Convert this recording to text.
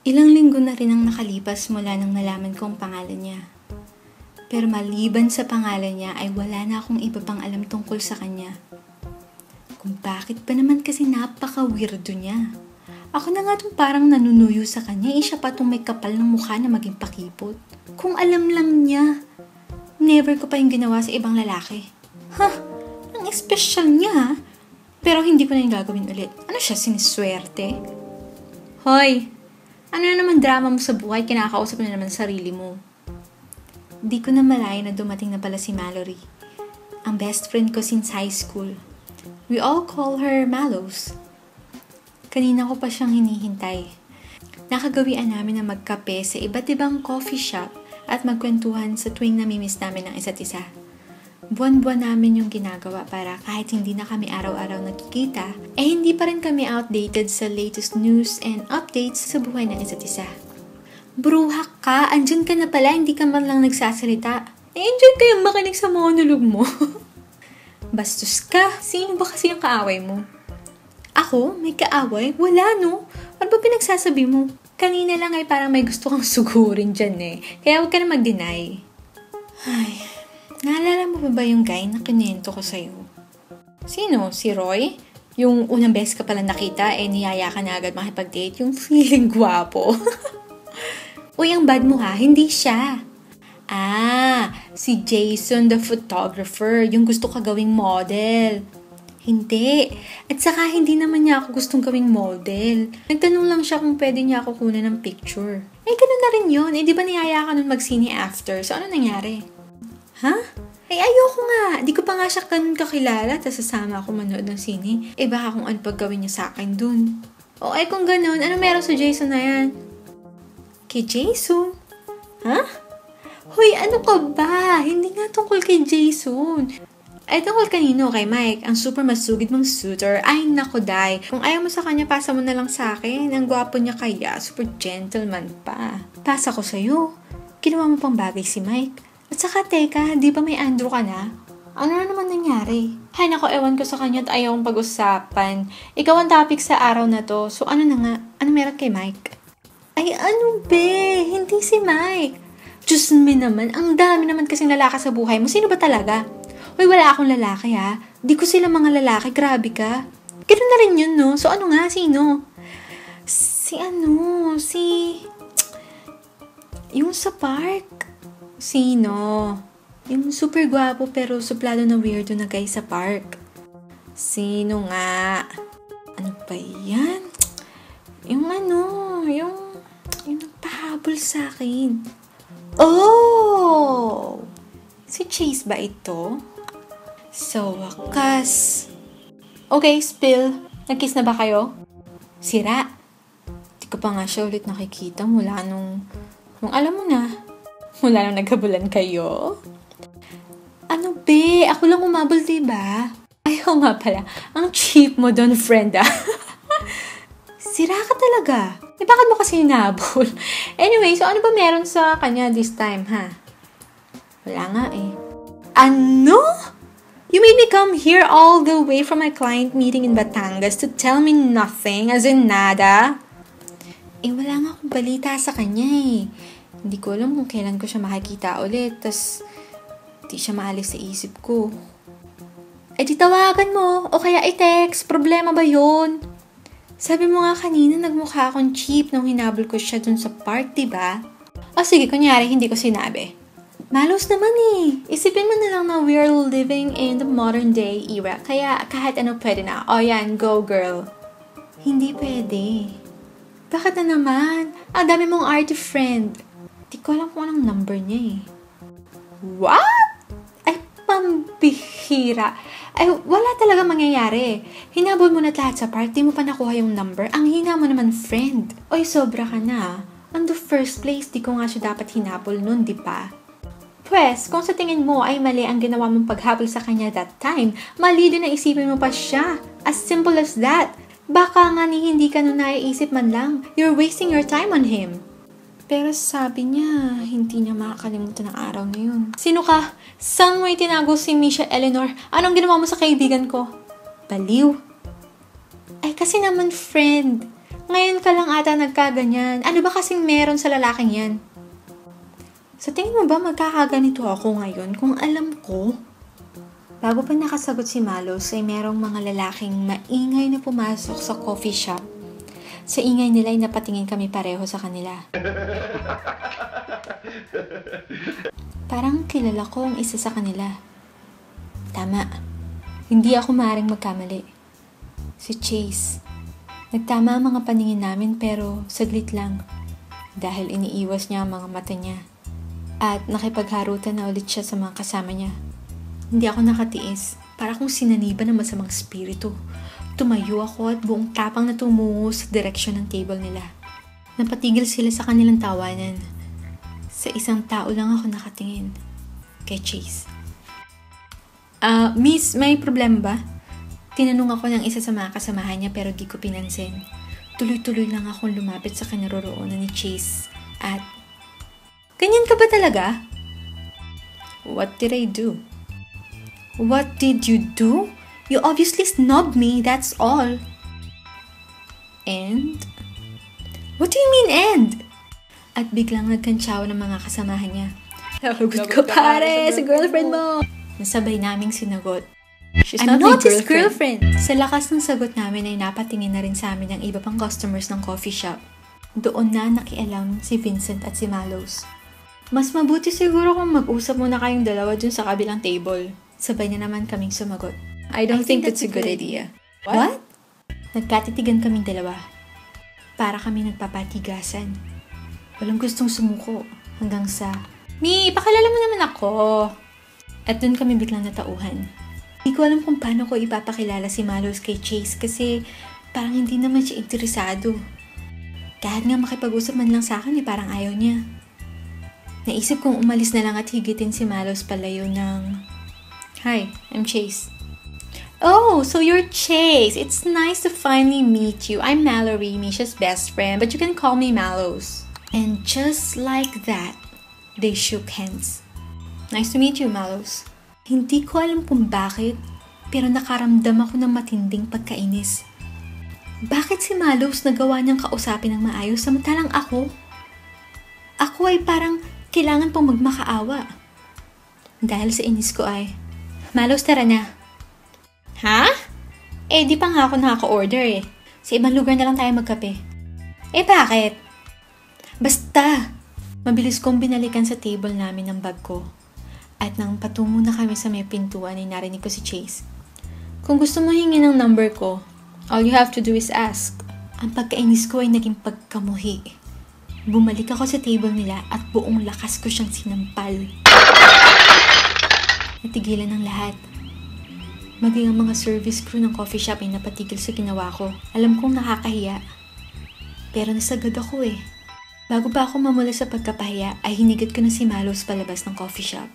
Ilang linggo na rin ang nakalipas mula nang nalaman ko ang pangalan niya. Pero maliban sa pangalan niya ay wala na akong iba pang alam tungkol sa kanya. Kung bakit pa naman kasi napaka-weirdo niya. Ako na nga itong parang nanunuyo sa kanya, siya pa itong may kapal ng mukha na maging pakipot. Kung alam lang niya, never ko pa yung ginawa sa ibang lalaki. Ang espesyal niya. Pero hindi ko na yung gagawin ulit. Ano siya, siniswerte? Hoy! Ano na naman drama mo sa buhay? Kinakausap na naman sarili mo. Di ko na malaya na dumating na pala si Mallory. Ang best friend ko since high school. We all call her Mallows. Kanina ko pa siyang hinihintay. Nakagawian namin na magkape sa iba't ibang coffee shop at magkwentuhan sa tuwing namimiss namin ng isa't isa. Buwan-buwan namin yung ginagawa para kahit hindi na kami araw-araw nakikita, hindi pa rin kami outdated sa latest news and updates sa buhay ng isa't isa. Bruhak ka, andyan ka na pala, hindi ka man lang nagsasalita. Enjoy kayong makinig sa monolog mo. Bastos ka, sino ba kasi yung kaaway mo? Ako? May kaaway? Wala no? Ano ba pinagsasabi mo? Kanina lang ay parang may gusto kang sugurin dyan kaya huwag ka na mag-deny. Ay... Naalala mo ba yung guy na kinento ko sa'yo? Sino? Si Roy? Yung unang beses ka pala nakita, niyaya ka na agad makipag-date? Yung feeling gwapo? Uy, ang bad mo ha, hindi siya. Si Jason the photographer, yung gusto ka gawing model. Hindi. At saka hindi naman niya ako gustong gawing model. Nagtanong lang siya kung pwede niya ako kunan ng picture. Ganun na rin yun. Di ba niyaya ka nun mag-sine after? So, ano nangyari? Ayoko nga. Di ko pa nga siya ganun kakilala, tapos sasama ako manood ng sine. Baka kung ano paggawin niya sa akin dun. Kung ganun, ano meron sa Jason na yan? Kay Jason? Hoy, ano ka ba? Hindi nga tungkol kay Jason. Tungkol kanino? Kay Mike, ang super masugid mong suitor. Ay, nako, Day. Kung ayaw mo sa kanya, pasa mo na lang sa akin. Ang gwapo niya kaya, super gentleman pa. Pasa ko sa'yo. Ginawa mo pang bagay si Mike. At saka, teka, di ba may Andrew ka na? Ano na naman nangyari? Hay nako, ewan ko sa kanya at ayaw kong pag-usapan. Ikaw ang topic sa araw na to. So, ano na nga? Ano meron kay Mike? Ay, ano be? Hindi si Mike. Diyos me naman, ang dami naman kasing lalaki sa buhay mo. Sino ba talaga? Hoy, wala akong lalaki ha. Di ko sila mga lalaki. Grabe ka. Ganun na rin yun, no? So, ano nga? Sino? Yung sa park. Sino? Yung super gwapo pero suplado na weirdo na guy sa park. Sino nga? Ano ba yan? Yung nagpahabol sa akin. Si Chase ba ito? So, wakas. Okay, spill. Nag-kiss na ba kayo? Sira. Di ko pa nga siya ulit nakikita mula nung alam mo na. Mula nung nagkabulan kayo? Ano be? Ako lang umabol, diba? Ayaw nga pala. Ang cheap mo doon, friend Sira ka talaga. Bakit mo kasi hinabol? Anyway, so ano ba meron sa kanya this time, ha? Wala nga Ano? You made me come here all the way from my client meeting in Batangas to tell me nothing, as in nada? Wala nga akong balita sa kanya Hindi ko alam kung kailan ko siya makikita ulit, tas di siya maalis sa isip ko. Di tawagan mo, o kaya i-text, problema ba yun? Sabi mo nga kanina, nagmukha akong cheap nung hinabol ko siya dun sa park, diba? Sige, kunyari, hindi ko sinabi. Malos naman Isipin mo na lang na we're living in the modern day era, kaya kahit ano pwede na. Yan, go girl. Hindi pwede. Bakit na naman? Ang dami mong arty friend. Di ko alam kung anong number niya What? Ay, pambihira. Wala talaga mangyayari. Hinabol mo na lahat sa park, di mo pa nakuha yung number. Ang hina mo naman, friend. Sobra ka na. On the first place, di ko nga siya dapat hinabol nun, di ba? Pwes, kung sa tingin mo ay mali ang ginawa mong paghabol sa kanya that time, mali din na isipin mo pa siya. As simple as that. Baka nga hindi ka nun naiisip man lang. You're wasting your time on him. Pero sabi niya, hindi niya makakalimutan ang araw na yun. Sino ka? Saan mo itinago si Misha Eleanor? Anong ginawa mo sa kaibigan ko? Baliw. Kasi naman friend, Ngayon ka lang ata nagkaganyan. Ano ba kasing meron sa lalaking yan? Sa tingin mo ba magkakaganito ako ngayon kung alam ko? Bago pa nakasagot si Malos ay merong mga lalaking maingay na pumasok sa coffee shop. Sa ingay nila ay napatingin kami pareho sa kanila. Parang kilala ko ang isa sa kanila. Tama. Hindi ako maaaring magkamali. Si Chase. Nagtama ang mga paningin namin pero saglit lang. Dahil iniiwas niya ang mga mata niya. At nakipagharutan na ulit siya sa mga kasama niya. Hindi ako nakatiis. Para kung sinaniban ng masamang spirito. Tumayo ako at buong tapang na tumungo sa direksyon ng table nila. Napatigil sila sa kanilang tawanan. Sa isang tao lang ako nakatingin. Kay Chase. Miss, may problema ba? Tinanong ako ng isa sa mga kasamahan niya pero di ko pinansin. Tuloy-tuloy lang akong lumapit sa kinaroroonan ni Chase. At, ganyan ka ba talaga? What did I do? What did you do? You obviously snubbed me, that's all. And? What do you mean and? At biglang nagkantsaw ng mga kasamahan niya. Lagot ka pare, sa girlfriend mo. Nasabay naming sinagot. She's not his girlfriend. Sa lakas ng sagot namin ay napatingin na rin sa amin ang iba pang customers ng coffee shop. Doon na nakialam si Vincent at si Malos. Mas mabuti siguro kung mag-usap muna kayong dalawa dun sa kabilang table. Sabay na naman kaming sumagot. I don't think that's a good idea. What? Nagkatitigan kaming dalawa. Para kami nagpapatigasan. Walang gustong sumuko hanggang sa, Mi, pakilala mo naman ako. At dun kami biglang natauhan. Hindi ko alam kung paano ko ipapakilala si Malos kay Chase kasi parang hindi naman siya interesado. Kahit nga makipag-usap man lang sa akin parang ayaw niya. Naisip kong umalis na lang at higitin si Malos palayo ng, Hi, I'm Chase. Oh, so you're Chase. It's nice to finally meet you. I'm Mallory, Misha's best friend, but you can call me Malos. And just like that, they shook hands. Nice to meet you, Malos. Hindi ko alam kung bakit, pero nakaramdam ako ng matinding pagkainis. Bakit si Malos nagawa niyang kausapin ng maayos samantalang ako? Ako ay parang kailangan pong magmakaawa. Dahil sa inis ko ay, Malos, tara na. Ha? Eh, di pa nga ako nakaka-order eh. Sa ibang lugar na lang tayo magkape. Eh, bakit? Basta! Mabilis kong binalikan sa table namin ng bag ko. At nang patungo na kami sa may pintuan ay narinig ko si Chase. Kung gusto mo hingin ang number ko, all you have to do is ask. Ang pagkainis ko ay naging pagkamuhi. Bumalik ako sa table nila at buong lakas ko siyang sinampal. Natigilan ang lahat. Maging ang mga service crew ng coffee shop ay napatigil sa ginawa ko. Alam kong nakakahiya. Pero nasagad ako eh. Bago pa ako mamula sa pagkapahiya ay hinigit ko na si Malos palabas ng coffee shop.